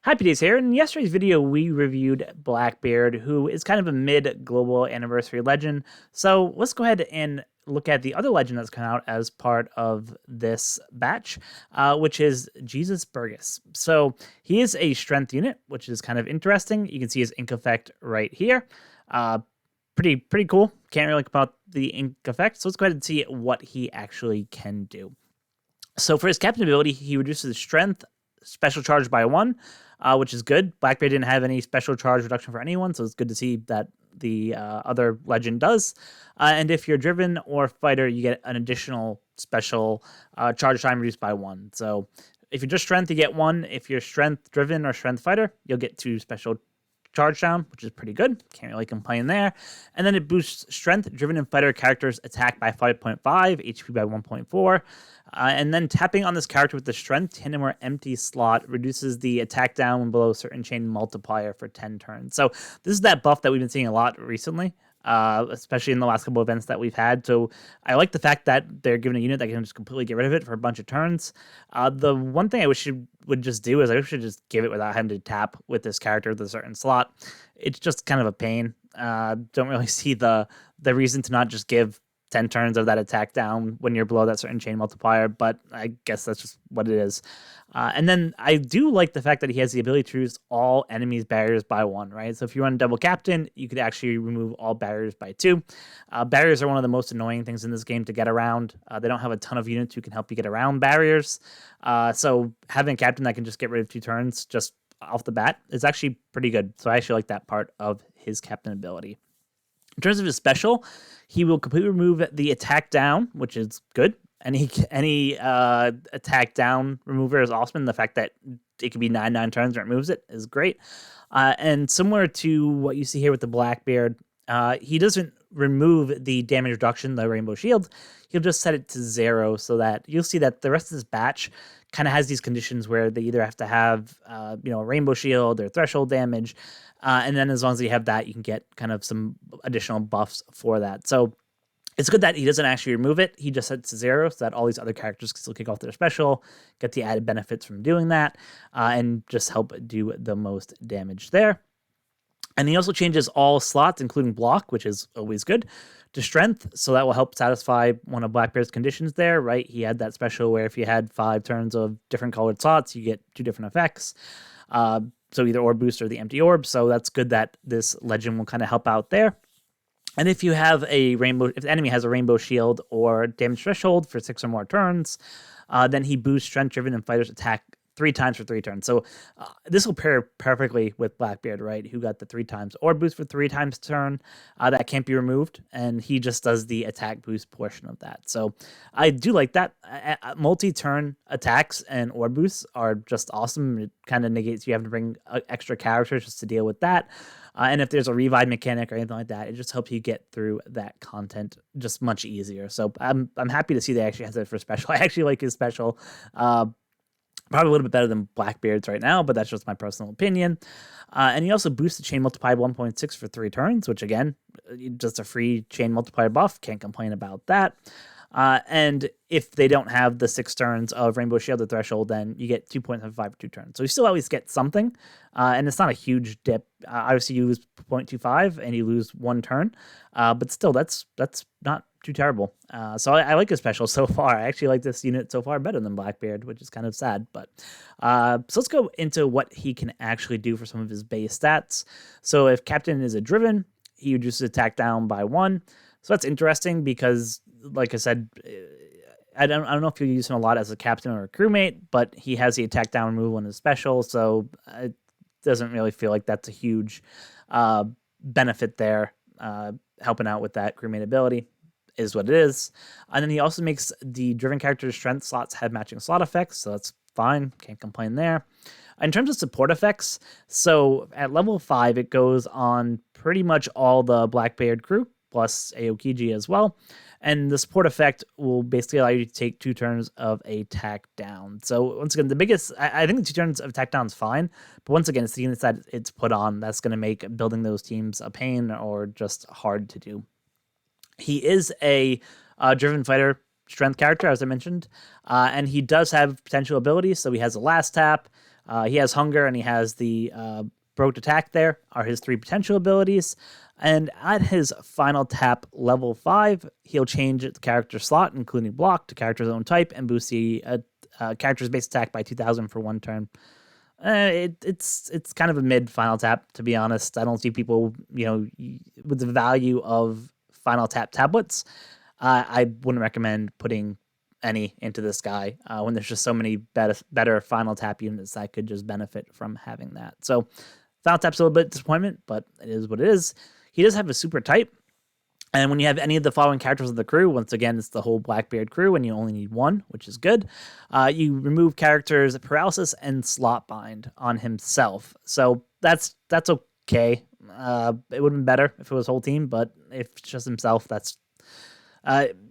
HappiDaze here. In yesterday's video, we reviewed Blackbeard, who is kind of a mid-global anniversary legend. So let's go ahead and look at the other legend that's come out as part of this batch, which is Jesus Burgess. So he is a strength unit, which is kind of interesting. You can see his ink effect right here. Pretty cool. Can't really complain about the ink effect. So let's go ahead and see what he actually can do. So for his captain ability, he reduces his strength special charge by 1, which is good. Blackbeard didn't have any special charge reduction for anyone, so it's good to see that the other legend does. And if you're driven or fighter, you get an additional special charge time reduced by 1. So if you're just strength, you get 1. If you're strength driven or strength fighter, you'll get 2 special charge down, which is pretty good. Can't really complain there. And then it boosts strength driven and fighter characters attack by 5.5, HP by 1.4. And then tapping on this character with the strength tandem or empty slot reduces the attack down when below a certain chain multiplier for 10 turns. So this is that buff that we've been seeing a lot recently, especially in the last couple of events that we've had. So I like the fact that they're giving a unit that can just completely get rid of it for a bunch of turns. The one thing I wish it would just do is I wish it just give it without having to tap with this character with a certain slot. It's just kind of a pain. Don't really see the reason to not just give 10 turns of that attack down when you're below that certain chain multiplier, but I guess that's just what it is. And then I do like the fact that he has the ability to reduce all enemies' barriers by 1, right? So if you run double captain, you could actually remove all barriers by 2. Barriers are one of the most annoying things in this game to get around. They don't have a ton of units who can help you get around barriers. So having a captain that can just get rid of 2 turns just off the bat is actually pretty good. So I actually like that part of his captain ability. In terms of his special, he will completely remove the attack down, which is good. Any attack down remover is awesome. The fact that it could be 9 turns and it removes it is great. And similar to what you see here with the Blackbeard, he doesn't remove the damage reduction, the Rainbow Shield. He'll just set it to 0 so that you'll see that the rest of this batch kind of has these conditions where they either have to have a Rainbow Shield or threshold damage. And then as long as you have that, you can get kind of some additional buffs for that. So it's good that he doesn't actually remove it. He just sets to 0 so that all these other characters can still kick off their special, get the added benefits from doing that, and just help do the most damage there. And he also changes all slots, including block, which is always good, to strength. So that will help satisfy one of Blackbeard's conditions there, right? He had that special where if you had 5 turns of different colored slots, you get 2 different effects. So either orb boost or the empty orb. So that's good that this legend will kind of help out there. And if you have if the enemy has a Rainbow Shield or damage threshold for 6 or more turns, then he boosts strength driven and fighters attack 3 times for 3 turns. So this will pair perfectly with Blackbeard, right? Who got the 3 times orb boost for 3 times turn. That can't be removed, and he just does the attack boost portion of that. So I do like that. Multi-turn attacks and orb boosts are just awesome. It kind of negates you having to bring extra characters just to deal with that. And if there's a revive mechanic or anything like that, it just helps you get through that content just much easier. So I'm happy to see they actually has it for special. I actually like his special. Probably a little bit better than Blackbeard's right now, but that's just my personal opinion. And he also boosts the chain multiplier 1.6 for 3 turns, which again, just a free chain multiplier buff. Can't complain about that. And if they don't have the 6 turns of Rainbow Shield or Threshold, then you get 2.75 for 2 turns. So you still always get something, and it's not a huge dip. Obviously, you lose 0.25 and you lose 1 turn, but still, that's not too terrible. So I like his special so far. I actually like this unit so far better than Blackbeard, which is kind of sad. But so let's go into what he can actually do for some of his base stats. So if Captain is a driven, he reduces attack down by 1. So that's interesting because, like I said, I don't know if you use him a lot as a captain or a crewmate, but he has the attack down removal in his special, so it doesn't really feel like that's a huge benefit there. Helping out with that crewmate ability is what it is. And then he also makes the driven character's strength slots have matching slot effects, so that's fine. Can't complain there. In terms of support effects, so at level 5, it goes on pretty much all the Blackbeard crew, plus Aokiji as well. And the support effect will basically allow you to take 2 turns of attack down. So once again, the biggest, I think the 2 turns of attack down is fine, but once again, it's the units that it's put on that's going to make building those teams a pain or just hard to do. He is a driven fighter strength character, as I mentioned, and he does have potential abilities. So he has a last tap, He has Hunger and he has the Broke Attack there are his 3 potential abilities. And at his final tap, level 5, he'll change the character slot, including block, to character's own type and boost the character's base attack by 2,000 for 1 turn. It's kind of a mid final tap, to be honest. I don't see people, with the value of final tap tablets. I wouldn't recommend putting any into this guy when there's just so many better final tap units that could just benefit from having that. So final tap's a little bit disappointment, but it is what it is. He does have a super type. And when you have any of the following characters of the crew, once again, it's the whole Blackbeard crew, and you only need 1, which is good. You remove characters Paralysis and Slot Bind on himself. So that's okay. It would have been better if it was whole team, but if it's just himself, that's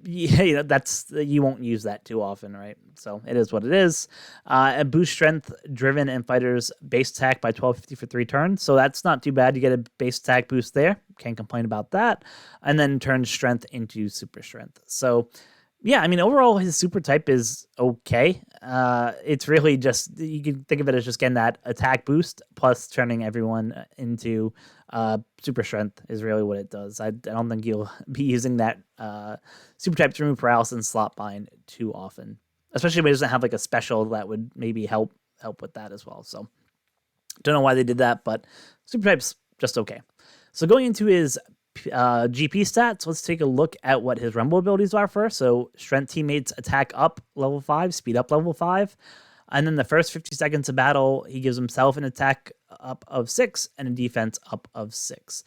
you won't use that too often, right? So it is what it is. And boost strength, driven, and fighters base attack by 1250 for 3 turns. So that's not too bad. You get a base attack boost there. Can't complain about that. And then turn strength into super strength. So yeah, I mean, overall, his super type is okay. It's really just, you can think of it as just getting that attack boost plus turning everyone into super strength is really what it does. I don't think you'll be using that super type to remove paralysis and slot bind too often, especially when it doesn't have like a special that would maybe help with that as well. So don't know why they did that, but super type's just okay. So going into his GP stats, let's take a look at what his Rumble abilities are first. So strength teammates attack up level 5, speed up level 5. And then the first 50 seconds of battle, he gives himself an attack up of 6 and a defense up of 6.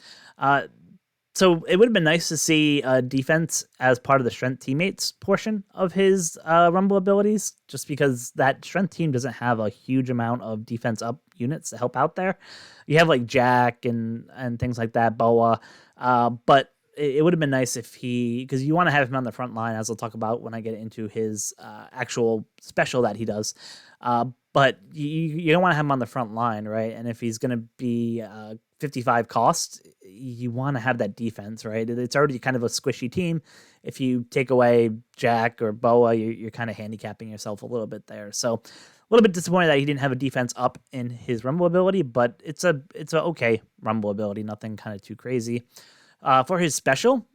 So it would have been nice to see defense as part of the strength teammates portion of his Rumble abilities, just because that strength team doesn't have a huge amount of defense up units to help out there. You have like Jack and things like that, Boa, but it would have been nice if because you want to have him on the front line, as I'll talk about when I get into his actual special that he does. But you don't want to have him on the front line, right? And if he's going to be 55 cost, you want to have that defense, right? It's already kind of a squishy team. If you take away Jack or Boa, you're kind of handicapping yourself a little bit there. So a little bit disappointed that he didn't have a defense up in his Rumble ability, but it's a okay Rumble ability, nothing kind of too crazy. For his special,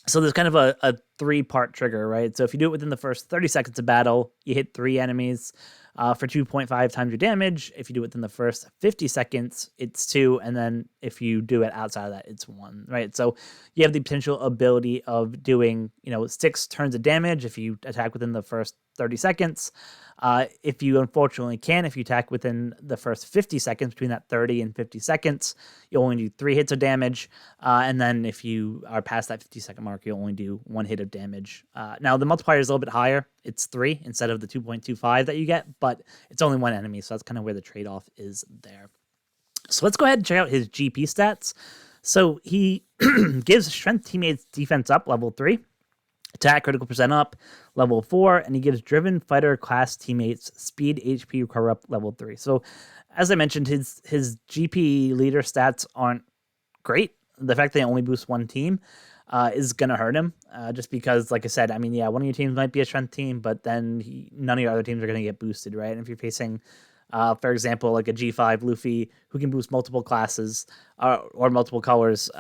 so there's kind of a 3-part trigger, right? So if you do it within the first 30 seconds of battle, you hit 3 enemies for 2.5 times your damage. If you do it within the first 50 seconds, it's 2. And then if you do it outside of that, it's 1, right? So you have the potential ability of doing, 6 turns of damage if you attack within the first 30 seconds. If you unfortunately can, if you attack within the first 50 seconds, between that 30 and 50 seconds, you only do 3 hits of damage. And then if you are past that 50-second mark, you only do 1 hit of damage. Now, the multiplier is a little bit higher. It's 3 instead of the 2.25 that you get, but it's only 1 enemy, so that's kind of where the trade-off is there. So let's go ahead and check out his GP stats. So he gives strength teammates defense up, level 3. Attack critical percent up, level 4, and he gives driven fighter class teammates speed HP recover up, level 3. So, as I mentioned, his GP leader stats aren't great. The fact that they only boost 1 team is going to hurt him, just because, like I said, I mean, yeah, one of your teams might be a strength team, but then none of your other teams are going to get boosted, right? And if you're facing, for example, like a G5 Luffy who can boost multiple classes or multiple colors,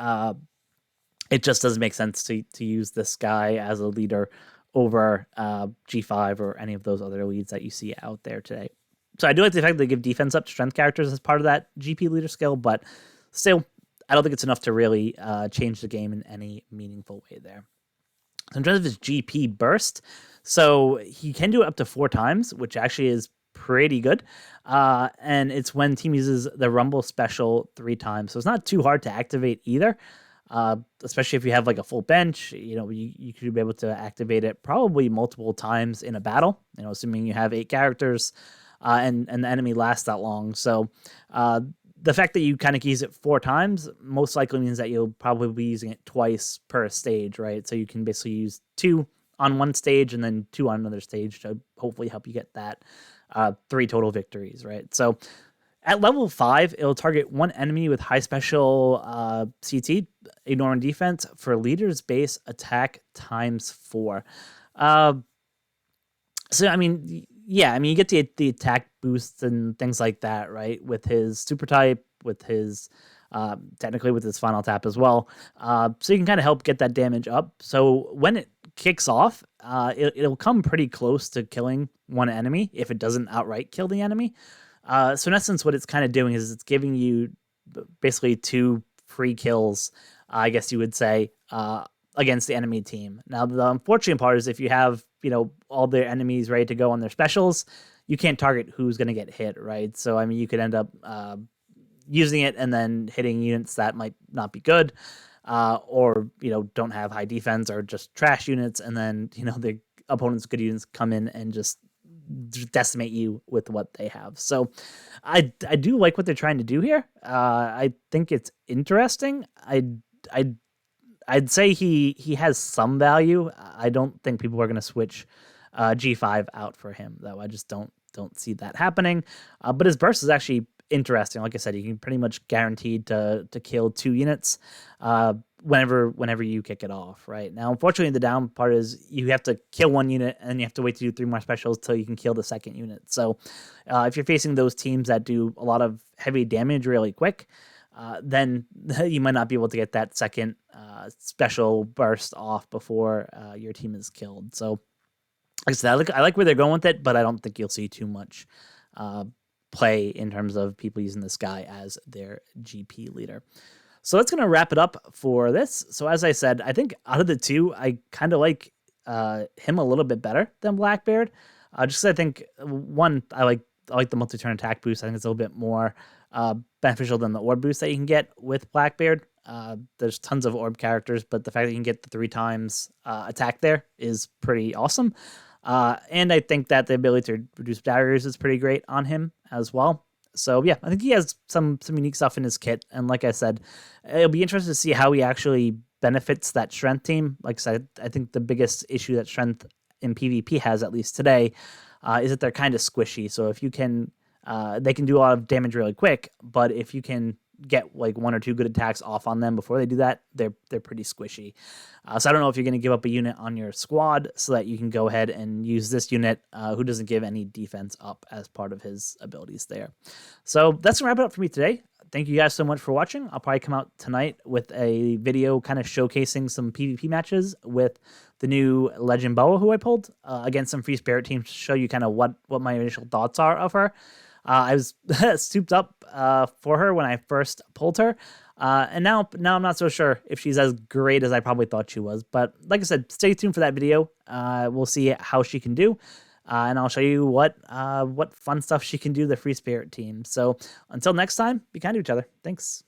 it just doesn't make sense to use this guy as a leader over G5 or any of those other leads that you see out there today. So I do like the fact that they give defense up to strength characters as part of that GP leader skill, but still, I don't think it's enough to really change the game in any meaningful way there. So in terms of his GP burst, so he can do it up to 4 times, which actually is pretty good. And it's when team uses the Rumble special 3 times. So it's not too hard to activate either. Especially if you have like a full bench, you could be able to activate it probably multiple times in a battle, assuming you have 8 characters, and the enemy lasts that long. So, the fact that you kind of use it 4 times most likely means that you'll probably be using it twice per stage, right? So you can basically use 2 on one stage and then 2 on another stage to hopefully help you get that 3 total victories, right? So at level 5, it'll target 1 enemy with high special CT, ignoring defense, for leader's base attack times 4. So, I mean, yeah, you get the attack boosts and things like that, right? With his super type, with his technically with his final tap as well. So you can kind of help get that damage up. So when it kicks off, it'll come pretty close to killing one enemy if it doesn't outright kill the enemy. So in essence, what it's kind of doing is it's giving you basically 2 free kills, I guess you would say, against the enemy team. Now, the unfortunate part is if you have, all their enemies ready to go on their specials, you can't target who's going to get hit, right? So, I mean, you could end up using it and then hitting units that might not be good, or, don't have high defense or just trash units, and then, the opponent's good units come in and just decimate you with what they have. So I do like what they're trying to do here. I think it's interesting. I'd say he has some value. I don't think people are going to switch G5 out for him, though. I just don't see that happening. But his burst is actually interesting. Like I said, you can pretty much guaranteed to kill 2 units whenever you kick it off, right? Now, unfortunately, the down part is you have to kill 1 unit and you have to wait to do 3 more specials till you can kill the second unit. So if you're facing those teams that do a lot of heavy damage really quick, then you might not be able to get that second special burst off before your team is killed. So like I said, I like where they're going with it, but I don't think you'll see too much play in terms of people using this guy as their GP leader. So that's going to wrap it up for this. So as I said, I think out of the 2, I kind of like him a little bit better than Blackbeard. Just 'cause I think, one, I like the multi-turn attack boost. I think it's a little bit more beneficial than the orb boost that you can get with Blackbeard. There's tons of orb characters, but the fact that you can get the 3 times attack there is pretty awesome. And I think that the ability to reduce barriers is pretty great on him as well. So yeah, I think he has some unique stuff in his kit. And like I said, it'll be interesting to see how he actually benefits that strength team. Like I said, I think the biggest issue that strength in PvP has, at least today, is that they're kind of squishy. So if you can, they can do a lot of damage really quick, but if you can get like 1 or 2 good attacks off on them before they do that, they're pretty squishy. So I don't know if you're going to give up a unit on your squad so that you can go ahead and use this unit who doesn't give any defense up as part of his abilities there. So that's going to wrap it up for me today. Thank you guys so much for watching. I'll probably come out tonight with a video kind of showcasing some PvP matches with the new Legend Boa who I pulled against some Free Spirit teams to show you kind of what my initial thoughts are of her. I was souped up for her when I first pulled her, and now I'm not so sure if she's as great as I probably thought she was. But like I said, stay tuned for that video. We'll see how she can do, and I'll show you what fun stuff she can do to the Free Spirit team. So until next time, be kind to each other. Thanks.